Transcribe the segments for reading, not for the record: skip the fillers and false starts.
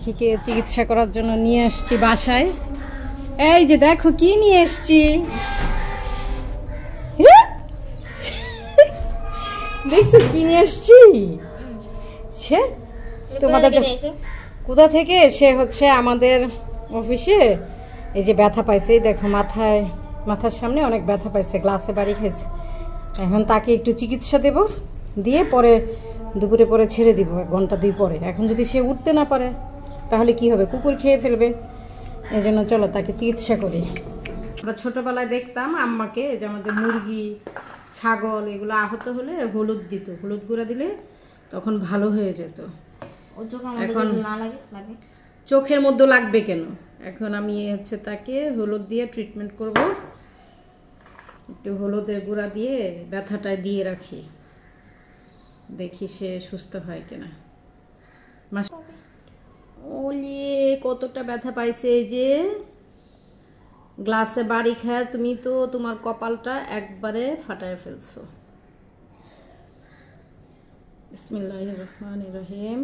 পাখিকে চিকিৎসা করার জন্য নিয়ে আসছি বাসায়। এই যে দেখো কি নিয়ে আসছি, দেখছো কি নিয়ে আসছি? তোমাদের কোথা থেকে? সে হচ্ছে আমাদের অফিসে এই যে ব্যথা পাইছে, দেখো মাথার সামনে অনেক ব্যথা পাইছে, গ্লাসে বাড়ি খাইছে। এখন তাকে একটু চিকিৎসা দেব, দিয়ে পরে দুপুরে পরে ছেড়ে দিব 1 ঘন্টা 2 পরে। এখন যদি সে উঠতে না পারে তাহলে কি হবে? কুকুর খেয়ে ফেলবে। এই জন্য চলো তাকে চিকিৎসা করি। আমরা ছোটোবেলায় দেখতাম আম্মাকে, এই যে আমাদের মুরগি ছাগল এগুলো আহত হলে হলুদ দিত, হলুদ গুঁড়া দিলে তখন ভালো হয়ে যেত। এখন চোখের মধ্যে লাগবে কেন? এখন আমি হচ্ছে তাকে হলুদ দিয়ে ট্রিটমেন্ট করব। একটু হলুদের গুঁড়া দিয়ে ব্যথাটায় দিয়ে রাখি, দেখি সে সুস্থ হয় কিনা। ওলিয়ে কতটা ব্যথা পাইছে, এই যে গ্লাসে বাড়ি খায়। তুমি তো তোমার কপালটা একবারে ফাটায় ফেলছো। বিসমিল্লাহির রহমানির রহিম।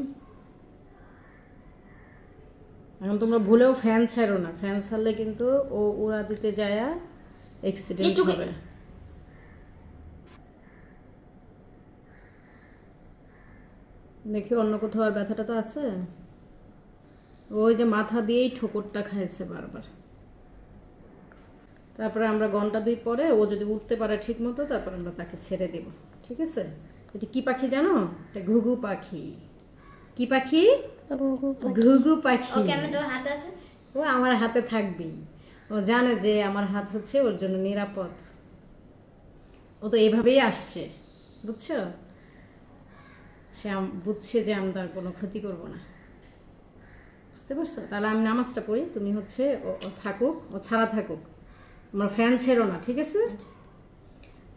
এখন তোমরা ভুলেও ফ্যান ছাড়ো না, ফ্যান ছাড়লে কিন্তু ও উড়া দিতে যায় অ্যাক্সিডেন্ট হবে। দেখি অন্য কোথাও আর ব্যথাটা তো আছে। ওই যে মাথা দিয়েই ঠোকরটা খাইছে বারবার। তারপরে আমরা 1 ঘন্টা 2 পরে ও যদি উঠতে পারে ঠিক মতো, তারপর আমরা তাকে ছেড়ে দেব। ঠিক আছে? এটা কি পাখি জানো? এটা ঘুঘু পাখি। কি পাখি? ঘুঘু পাখি। ও আমার হাতে থাকবেই। ও জানে যে আমার হাত হচ্ছে ওর জন্য নিরাপদ। ও তো এভাবেই আসছে, বুঝছো? সে বুঝছে যে আমি তার কোনো ক্ষতি করব না। বুঝতে পারছো? তাহলে আমি নামাজটা পড়ি, তুমি হচ্ছে ও থাকুক, ও ছাড়া থাকুক, আমরা ফ্যান ছেড়ো না। ঠিক আছে?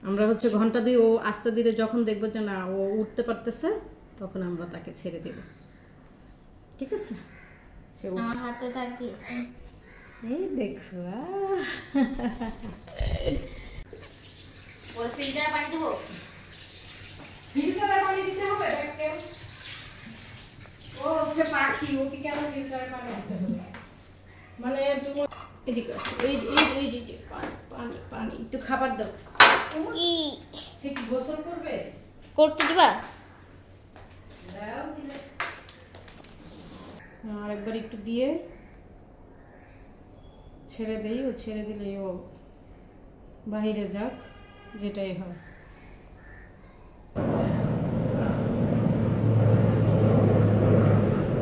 আমরা হচ্ছে 1 ঘন্টা 2 ও আস্তে ধীরে যখন দেখবো যে না ও উঠতে পারতেছে, তখন আমরা তাকে ছেড়ে দেব। ঠিক আছে? আমার হাতে থাকি। এই দেখো, ওর ফিল্টার পানি দেবো। ফিল্টারে পানি দিতে হবে? ও হচ্ছে পাখি, ওকে কেন ফিল্টারে পানি দিতে হবে? মানে তুমি এদিকে এই পানি একটু খাবার দাও। সে কি গোসল করবে? করতে দিবা? দাও দিলে। আরেকবার একটু দিয়ে ছেড়ে দেই। ও ছেড়ে দিলে ও বাইরে যাক, যেটাই হয়।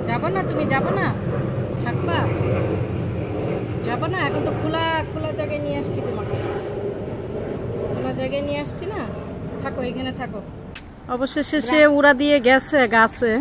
যাব না? তুমি যাব না? থাকবা? যাব না? এখন তো খোলা জায়গায় নিয়ে আসছি তোমাকে, খোলা জায়গায় নিয়ে আসছি না? থাকো, এখানে থাকো। অবশেষে সে উড়া দিয়ে গেছে গাছে।